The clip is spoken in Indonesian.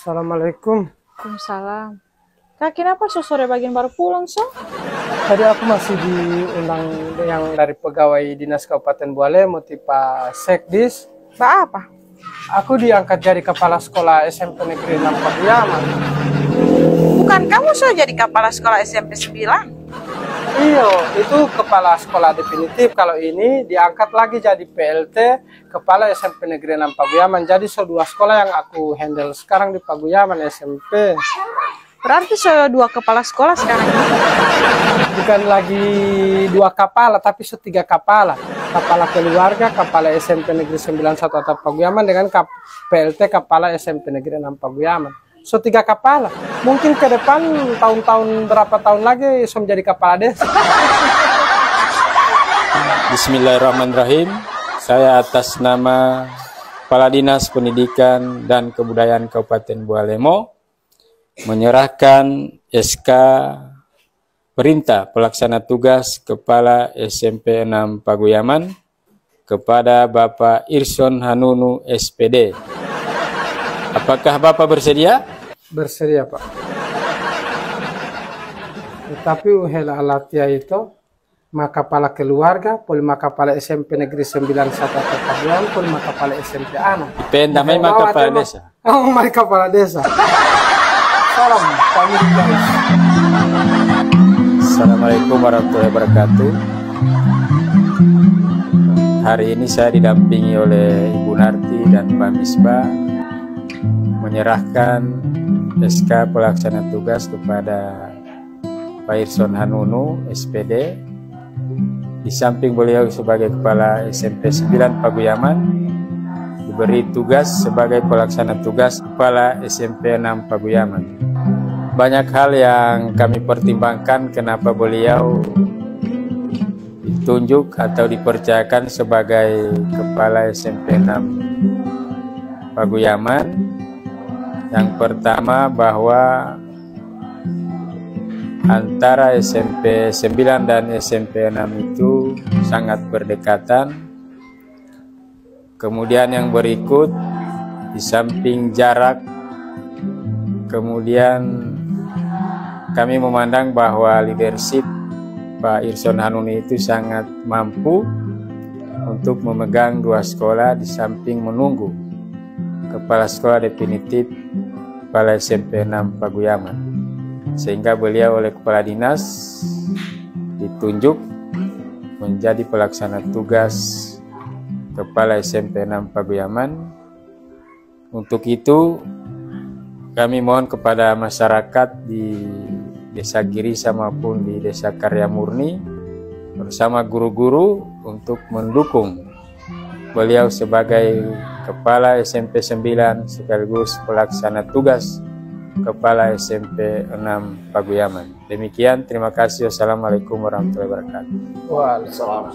Assalamualaikum. Waalaikumsalam. Kak, kenapa sore bagian baru pulang, so? Tadi aku masih diundang yang dari pegawai dinas Kabupaten Bualemo tipe Sekdis. Apa? Aku diangkat jadi kepala sekolah SMP Negeri 6 Paguyaman. Bukan kamu so jadi kepala sekolah SMP 9? Iya, itu kepala sekolah definitif. Kalau ini diangkat lagi jadi PLT, kepala SMP Negeri 6 Paguyaman. Jadi dua sekolah yang aku handle sekarang di Paguyaman SMP. Berarti so 2 kepala sekolah sekarang ini? Bukan lagi 2 kepala, tapi 3 kepala. Kepala keluarga, kepala SMP Negeri 91 Atap Paguyaman dengan PLT kepala SMP Negeri 6 Paguyaman. 3 kepala. Mungkin ke depan tahun-tahun berapa tahun lagi bisa menjadi kepala desa. Bismillahirrahmanirrahim. Saya atas nama Kepala Dinas Pendidikan dan Kebudayaan Kabupaten Bualemo menyerahkan SK Perintah Pelaksana Tugas Kepala SMP 6 Paguyaman kepada Bapak Irson Hanunu SPD. Apakah Bapak bersedia? Bersedia, Pak. Tetapi uhela alatia itu maka kepala keluarga, polima kepala SMP Negeri 91 Paguyaman, polima kepala SMP anak. Pendamai maka kepala desa. Oh, mai kepala desa. Salam, kami guys. Assalamualaikum warahmatullahi wabarakatuh. Hari ini saya didampingi oleh Ibu Narti dan Pak Misbah menyerahkan SK Pelaksana Tugas kepada Pak Irson Hanunu SPD. Di samping beliau sebagai Kepala SMP 9 Paguyaman, diberi tugas sebagai Pelaksana Tugas Kepala SMP 6 Paguyaman. Banyak hal yang kami pertimbangkan kenapa beliau ditunjuk atau dipercayakan sebagai Kepala SMP 6 Paguyaman. Yang pertama, bahwa antara SMP 9 dan SMP 6 itu sangat berdekatan. Kemudian yang berikut, di samping jarak, kemudian kami memandang bahwa leadership Pak Irson Hanunu itu sangat mampu untuk memegang 2 sekolah di samping menunggu kepala sekolah definitif Kepala SMP 6 Paguyaman, sehingga beliau oleh Kepala Dinas ditunjuk menjadi pelaksana tugas Kepala SMP 6 Paguyaman. Untuk itu kami mohon kepada masyarakat di Desa Girisa maupun di Desa Karya Murni bersama guru-guru untuk mendukung beliau sebagai Kepala SMP 9 sekaligus pelaksana tugas Kepala SMP 6 Paguyaman. Demikian, terima kasih. Wassalamualaikum warahmatullahi wabarakatuh. Waalaikumsalam.